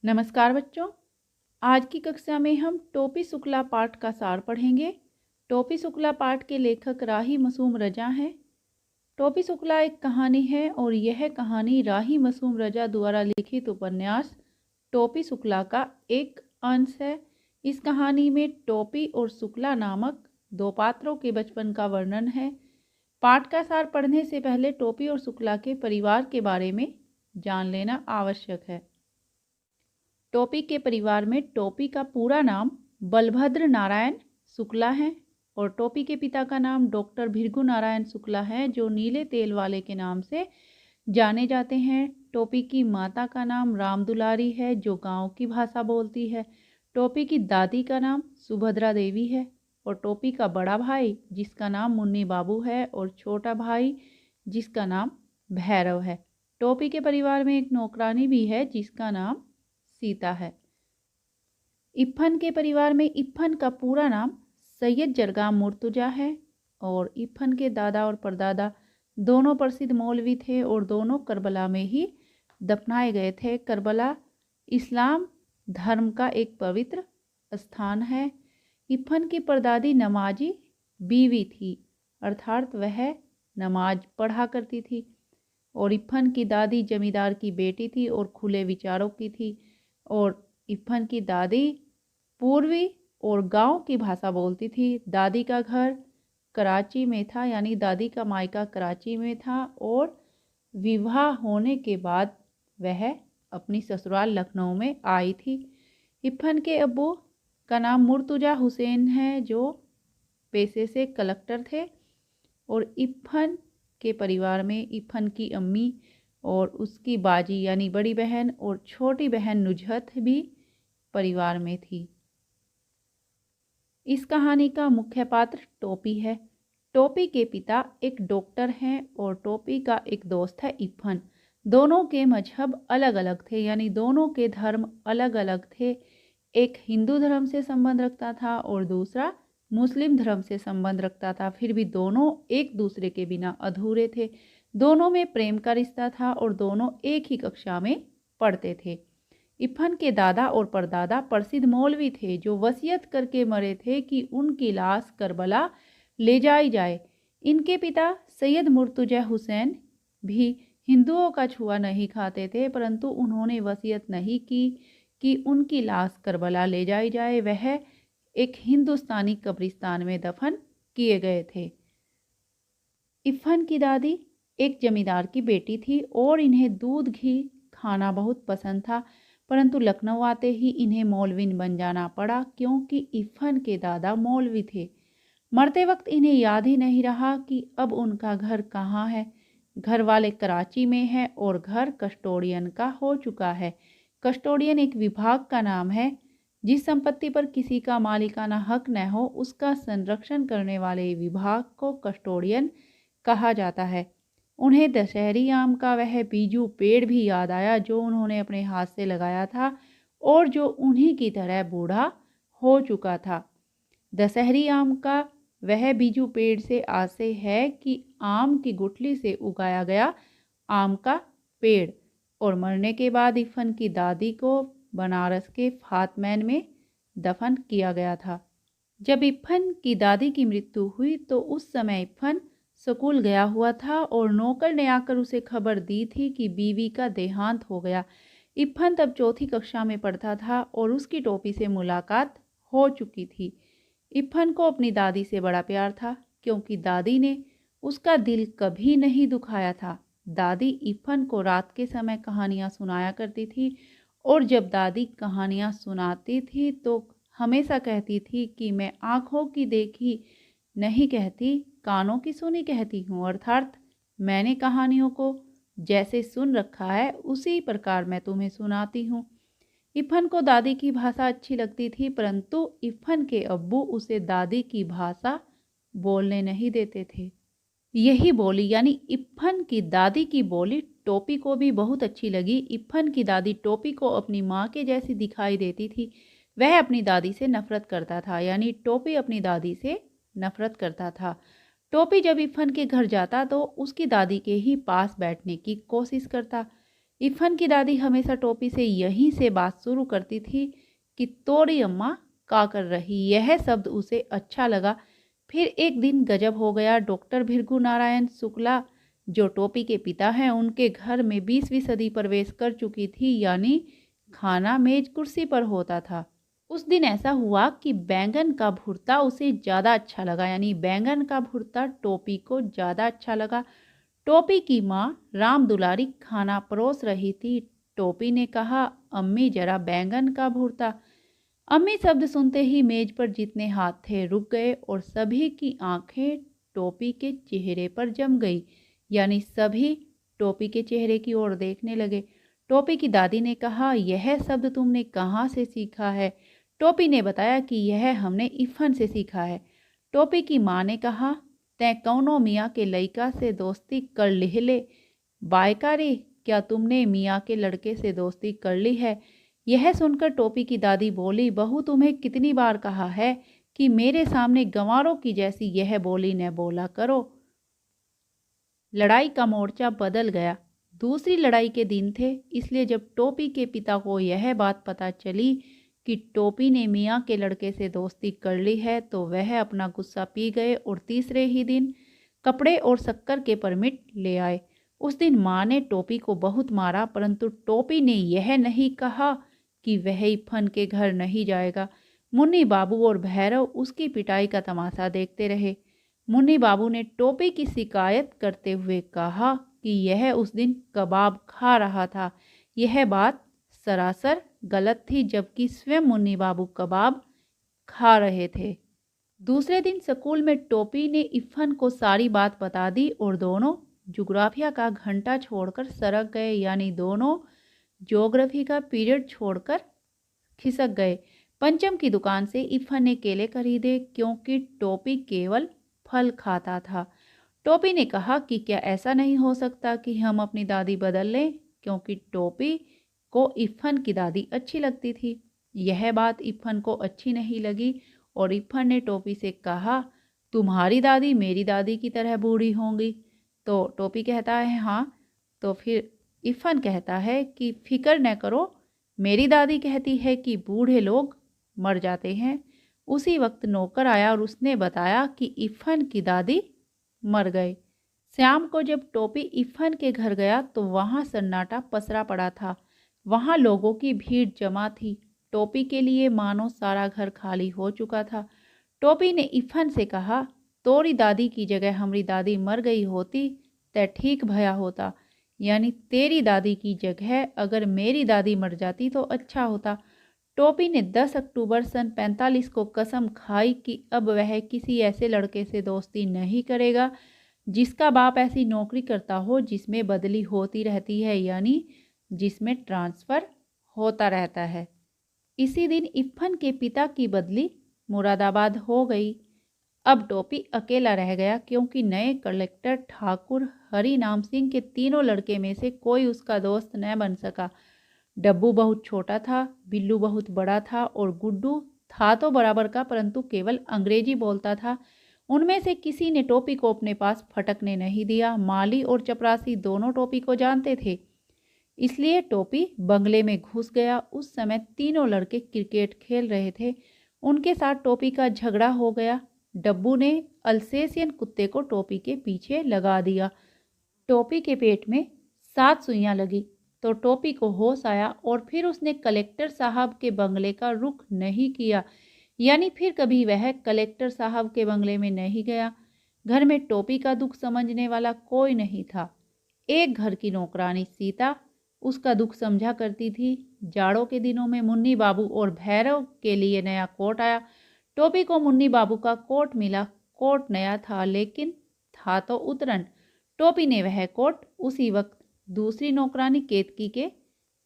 नमस्कार बच्चों। आज की कक्षा में हम टोपी शुक्ला पाठ का सार पढ़ेंगे। टोपी शुक्ला पाठ के लेखक राही मासूम रजा हैं। टोपी शुक्ला एक कहानी है और यह कहानी राही मासूम रजा द्वारा लिखित उपन्यास टोपी शुक्ला का एक अंश है। इस कहानी में टोपी और शुक्ला नामक दो पात्रों के बचपन का वर्णन है। पाठ का सार पढ़ने से पहले टोपी और शुक्ला के परिवार के बारे में जान लेना आवश्यक है। टोपी के परिवार में टोपी का पूरा नाम बलभद्र नारायण शुक्ला है और टोपी के पिता का नाम डॉक्टर भृगु नारायण शुक्ला है, जो नीले तेल वाले के नाम से जाने जाते हैं। टोपी की माता का नाम राम दुलारी है, जो गांव की भाषा बोलती है। टोपी की दादी का नाम सुभद्रा देवी है और टोपी का बड़ा भाई जिसका नाम मुन्नी बाबू है और छोटा भाई जिसका नाम भैरव है। टोपी के परिवार में एक नौकरानी भी है जिसका नाम सीता है। इफ्फन के परिवार में इफ्फन का पूरा नाम सैयद जरगाम मुर्तुजा है और इफ्फन के दादा और परदादा दोनों प्रसिद्ध मौलवी थे और दोनों करबला में ही दफनाए गए थे। करबला इस्लाम धर्म का एक पवित्र स्थान है। इफ्फन की परदादी नमाजी बीवी थी, अर्थात वह नमाज पढ़ा करती थी और इफ्फन की दादी जमींदार की बेटी थी और खुले विचारों की थी। और इफ्फन की दादी पूर्वी और गांव की भाषा बोलती थी। दादी का घर कराची में था, यानी दादी का मायका कराची में था और विवाह होने के बाद वह अपनी ससुराल लखनऊ में आई थी। इफ्फन के अब्बू का नाम मुर्तुजा हुसैन है, जो पेशे से कलेक्टर थे और इफ्फन के परिवार में इफ्फन की अम्मी और उसकी बाजी यानी बड़ी बहन और छोटी बहन नुजहत भी परिवार में थी। इस कहानी का मुख्य पात्र टोपी है। टोपी के पिता एक डॉक्टर हैं और टोपी का एक दोस्त है इफ्फन। दोनों के मजहब अलग अलग थे, यानी दोनों के धर्म अलग अलग थे। एक हिंदू धर्म से संबंध रखता था और दूसरा मुस्लिम धर्म से संबंध रखता था। फिर भी दोनों एक दूसरे के बिना अधूरे थे। दोनों में प्रेम का रिश्ता था और दोनों एक ही कक्षा में पढ़ते थे। इफ्फन के दादा और परदादा प्रसिद्ध मौलवी थे, जो वसीयत करके मरे थे कि उनकी लाश करबला ले जाई जाए। इनके पिता सैयद मुर्तुजा हुसैन भी हिंदुओं का छुआ नहीं खाते थे, परंतु उन्होंने वसीयत नहीं की कि उनकी लाश करबला ले जाई जाए। वह एक हिंदुस्तानी कब्रिस्तान में दफन किए गए थे। इफ्फन की दादी एक जमींदार की बेटी थी और इन्हें दूध घी खाना बहुत पसंद था, परंतु लखनऊ आते ही इन्हें मौलवीन बन जाना पड़ा, क्योंकि इफ्फन के दादा मौलवी थे। मरते वक्त इन्हें याद ही नहीं रहा कि अब उनका घर कहाँ है। घर वाले कराची में है और घर कस्टोडियन का हो चुका है। कस्टोडियन एक विभाग का नाम है। जिस संपत्ति पर किसी का मालिकाना हक न हो, उसका संरक्षण करने वाले विभाग को कस्टोडियन कहा जाता है। उन्हें दशहरी आम का वह बीजू पेड़ भी याद आया जो उन्होंने अपने हाथ से लगाया था और जो उन्हीं की तरह बूढ़ा हो चुका था। दशहरी आम का वह बीजू पेड़ से आशय है कि आम की गुठली से उगाया गया आम का पेड़। और मरने के बाद इफ्फन की दादी को बनारस के फातमैन में दफन किया गया था। जब इफ्फन की दादी की मृत्यु हुई तो उस समय इफ्फन स्कूल गया हुआ था और नौकर ने आकर उसे खबर दी थी कि बीवी का देहांत हो गया। इफ्फन तब चौथी कक्षा में पढ़ता था और उसकी टोपी से मुलाकात हो चुकी थी। इफ्फन को अपनी दादी से बड़ा प्यार था, क्योंकि दादी ने उसका दिल कभी नहीं दुखाया था। दादी इफ्फन को रात के समय कहानियाँ सुनाया करती थी और जब दादी कहानियाँ सुनाती थी तो हमेशा कहती थी कि मैं आँखों की देखी नहीं कहती, कानों की सुनी कहती हूँ, अर्थात मैंने कहानियों को जैसे सुन रखा है उसी प्रकार मैं तुम्हें सुनाती हूँ। इफ्फन को दादी की भाषा अच्छी लगती थी, परंतु इफ्फन के अब्बू उसे दादी की भाषा बोलने नहीं देते थे। यही बोली यानी इफ्फन की दादी की बोली टोपी को भी बहुत अच्छी लगी। इफ्फन की दादी टोपी को अपनी माँ के जैसी दिखाई देती थी। वह अपनी दादी से नफरत करता था, यानी टोपी अपनी दादी से नफरत करता था। टोपी जब इफ्फन के घर जाता तो उसकी दादी के ही पास बैठने की कोशिश करता। इफ़न की दादी हमेशा टोपी से यहीं से बात शुरू करती थी कि तोरी अम्मा का कर रही। यह शब्द उसे अच्छा लगा। फिर एक दिन गजब हो गया। डॉक्टर भृगु नारायण शुक्ला जो टोपी के पिता हैं, उनके घर में 20वीं सदी प्रवेश कर चुकी थी, यानी खाना मेज कुर्सी पर होता था। उस दिन ऐसा हुआ कि बैंगन का भुर्ता उसे ज़्यादा अच्छा लगा, यानी बैंगन का भुर्ता टोपी को ज़्यादा अच्छा लगा। टोपी की माँ राम दुलारी खाना परोस रही थी। टोपी ने कहा, अम्मी जरा बैंगन का भुर्ता। अम्मी शब्द सुनते ही मेज पर जितने हाथ थे रुक गए और सभी की आंखें टोपी के चेहरे पर जम गई, यानी सभी टोपी के चेहरे की ओर देखने लगे। टोपी की दादी ने कहा, यह शब्द तुमने कहाँ से सीखा है? टोपी ने बताया कि यह हमने इफ़न से सीखा है। टोपी की माँ ने कहा, तै कौनो मियाँ के लइका से दोस्ती कर लिहले? बायकारी, क्या तुमने मियाँ के लड़के से दोस्ती कर ली है? यह सुनकर टोपी की दादी बोली, बहू तुम्हें कितनी बार कहा है कि मेरे सामने गंवारों की जैसी यह बोली न बोला करो। लड़ाई का मोर्चा बदल गया। दूसरी लड़ाई के दिन थे, इसलिए जब टोपी के पिता को यह बात पता चली कि टोपी ने मियाँ के लड़के से दोस्ती कर ली है, तो वह अपना गुस्सा पी गए और तीसरे ही दिन कपड़े और शक्कर के परमिट ले आए। उस दिन माँ ने टोपी को बहुत मारा, परंतु टोपी ने यह नहीं कहा कि वह इफ़न के घर नहीं जाएगा। मुन्नी बाबू और भैरव उसकी पिटाई का तमाशा देखते रहे। मुन्नी बाबू ने टोपी की शिकायत करते हुए कहा कि यह उस दिन कबाब खा रहा था। यह बात सरासर गलत थी, जबकि स्वयं मुन्नी बाबू कबाब खा रहे थे। दूसरे दिन स्कूल में टोपी ने इफ़न को सारी बात बता दी और दोनों जुग्राफिया का घंटा छोड़कर सरक गए, यानी दोनों ज्योग्राफी का पीरियड छोड़कर खिसक गए। पंचम की दुकान से इफ़न ने केले खरीदे, क्योंकि टोपी केवल फल खाता था। टोपी ने कहा कि क्या ऐसा नहीं हो सकता कि हम अपनी दादी बदल लें, क्योंकि टोपी को इफ़न की दादी अच्छी लगती थी। यह बात इफ़न को अच्छी नहीं लगी और इफ़न ने टोपी से कहा, तुम्हारी दादी मेरी दादी की तरह बूढ़ी होंगी? तो टोपी कहता है, हाँ। तो फिर इफ़न कहता है कि फिक्र न करो, मेरी दादी कहती है कि बूढ़े लोग मर जाते हैं। उसी वक्त नौकर आया और उसने बताया कि इफ़न की दादी मर गए। शाम को जब टोपी इफ़न के घर गया तो वहाँ सन्नाटा पसरा पड़ा था। वहाँ लोगों की भीड़ जमा थी। टोपी के लिए मानो सारा घर खाली हो चुका था। टोपी ने इफ़न से कहा, तोरी दादी की जगह हमारी दादी मर गई होती तो ठीक भया होता, यानी तेरी दादी की जगह अगर मेरी दादी मर जाती तो अच्छा होता। टोपी ने 10 अक्टूबर सन 45 को कसम खाई कि अब वह किसी ऐसे लड़के से दोस्ती नहीं करेगा जिसका बाप ऐसी नौकरी करता हो जिसमें बदली होती रहती है, यानी जिसमें ट्रांसफ़र होता रहता है। इसी दिन इफ़न के पिता की बदली मुरादाबाद हो गई। अब टोपी अकेला रह गया, क्योंकि नए कलेक्टर ठाकुर हरि नाम सिंह के तीनों लड़के में से कोई उसका दोस्त न बन सका। डब्बू बहुत छोटा था, बिल्लू बहुत बड़ा था और गुड्डू था तो बराबर का, परंतु केवल अंग्रेजी बोलता था। उनमें से किसी ने टोपी को अपने पास फटकने नहीं दिया। माली और चपरासी दोनों टोपी को जानते थे, इसलिए टोपी बंगले में घुस गया। उस समय तीनों लड़के क्रिकेट खेल रहे थे। उनके साथ टोपी का झगड़ा हो गया। डब्बू ने अल्सेशियन कुत्ते को टोपी के पीछे लगा दिया। टोपी के पेट में 7 सुइयां लगी तो टोपी को होश आया और फिर उसने कलेक्टर साहब के बंगले का रुख नहीं किया, यानी फिर कभी वह कलेक्टर साहब के बंगले में नहीं गया। घर में टोपी का दुख समझने वाला कोई नहीं था। एक घर की नौकरानी सीता उसका दुख समझा करती थी। जाड़ों के दिनों में मुन्नी बाबू और भैरव के लिए नया कोट आया। टोपी को मुन्नी बाबू का कोट मिला। कोट नया था, लेकिन था तो उतरन। टोपी ने वह कोट उसी वक्त दूसरी नौकरानी केतकी के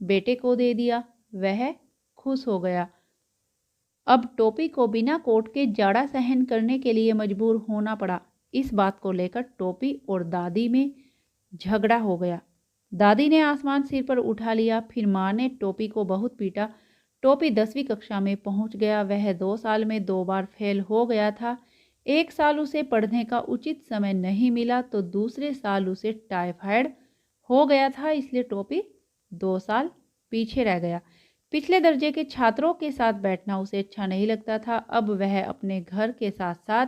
बेटे को दे दिया। वह खुश हो गया। अब टोपी को बिना कोट के जाड़ा सहन करने के लिए मजबूर होना पड़ा। इस बात को लेकर टोपी और दादी में झगड़ा हो गया। दादी ने आसमान सिर पर उठा लिया। फिर माँ ने टोपी को बहुत पीटा। टोपी 10वीं कक्षा में पहुंच गया। वह 2 साल में 2 बार फेल हो गया था। एक साल उसे पढ़ने का उचित समय नहीं मिला तो दूसरे साल उसे टाइफाइड हो गया था, इसलिए टोपी 2 साल पीछे रह गया। पिछले दर्जे के छात्रों के साथ बैठना उसे अच्छा नहीं लगता था। अब वह अपने घर के साथ-साथ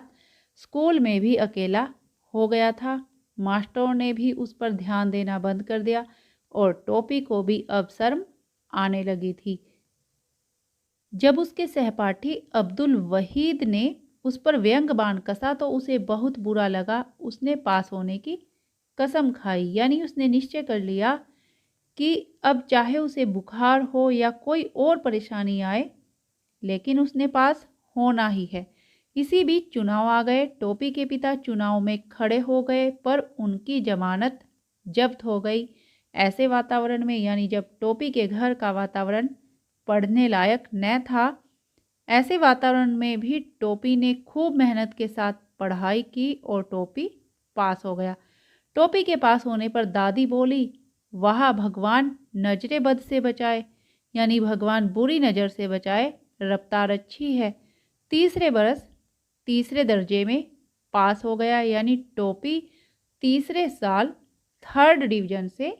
स्कूल में भी अकेला हो गया था। मास्टरों ने भी उस पर ध्यान देना बंद कर दिया और टोपी को भी अब शर्म आने लगी थी। जब उसके सहपाठी अब्दुल वहीद ने उस पर व्यंग बाण कसा तो उसे बहुत बुरा लगा। उसने पास होने की कसम खाई, यानी उसने निश्चय कर लिया कि अब चाहे उसे बुखार हो या कोई और परेशानी आए, लेकिन उसने पास होना ही है। इसी बीच चुनाव आ गए। टोपी के पिता चुनाव में खड़े हो गए, पर उनकी जमानत जब्त हो गई। ऐसे वातावरण में, यानी जब टोपी के घर का वातावरण पढ़ने लायक न था, ऐसे वातावरण में भी टोपी ने खूब मेहनत के साथ पढ़ाई की और टोपी पास हो गया। टोपी के पास होने पर दादी बोली, वाह भगवान, नजरे बद से बचाए, यानी भगवान बुरी नज़र से बचाए, रफ्तार अच्छी है। तीसरे बरस तीसरे दर्जे में पास हो गया, यानी टोपी तीसरे साल 3rd डिवीजन से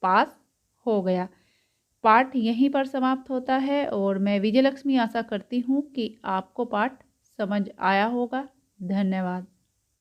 पास हो गया। पाठ यहीं पर समाप्त होता है और मैं विजयलक्ष्मी आशा करती हूँ कि आपको पाठ समझ आया होगा। धन्यवाद।